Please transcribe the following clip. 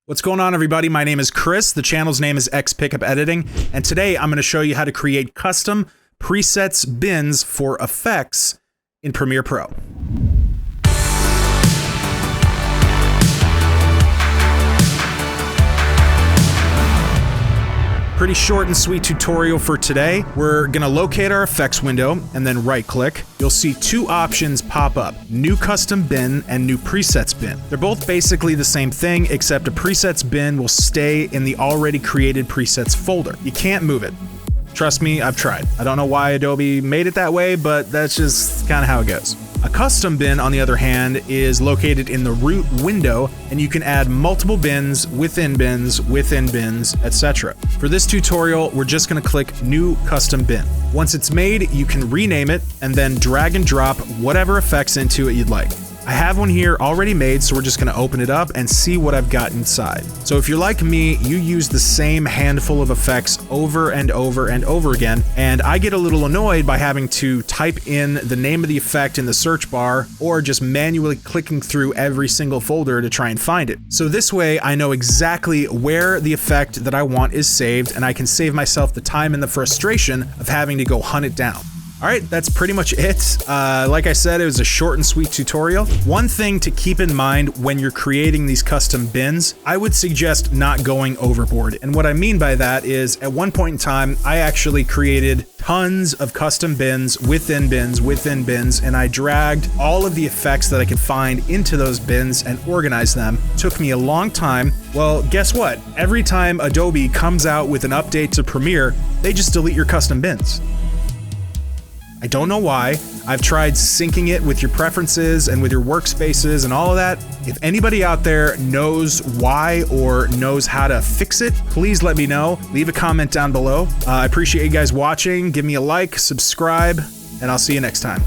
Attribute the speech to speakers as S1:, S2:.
S1: What's going on, everybody? My name is Chris. The channel's name is X Pickup Editing, and today I'm going to show you how to create custom presets bins for effects in Premiere Pro. Pretty short and sweet tutorial for today. We're gonna locate our effects window and then right click. You'll see two options pop up, new custom bin and new presets bin. They're both basically the same thing, except a presets bin will stay in the already created presets folder. You can't move it. Trust me, I've tried. I don't know why Adobe made it that way, but that's just kind of how it goes. A custom bin, on the other hand, is located in the root window, and you can add multiple bins, etc. For this tutorial, we're just gonna click New Custom Bin. Once it's made, you can rename it and then drag and drop whatever effects into it you'd like. I have one here already made, so we're just gonna open it up and see what I've got inside. So if you're like me, you use the same handful of effects over and over and over again, and I get a little annoyed by having to type in the name of the effect in the search bar or just manually clicking through every single folder to try and find it. So this way, I know exactly where the effect that I want is saved, and I can save myself the time and the frustration of having to go hunt it down. All right, that's pretty much it. Like I said, it was a short and sweet tutorial. One thing to keep in mind when you're creating these custom bins, I would suggest not going overboard. And what I mean by that is, at one point in time, I actually created tons of custom bins, and I dragged all of the effects that I could find into those bins and organized them. Took me a long time. Well, guess what? Every time Adobe comes out with an update to Premiere, they just delete your custom bins. I don't know why. I've tried syncing it with your preferences and with your workspaces and all of that. If anybody out there knows why or knows how to fix it, please let me know. Leave a comment down below. I appreciate you guys watching. Give me a like, subscribe, and I'll see you next time.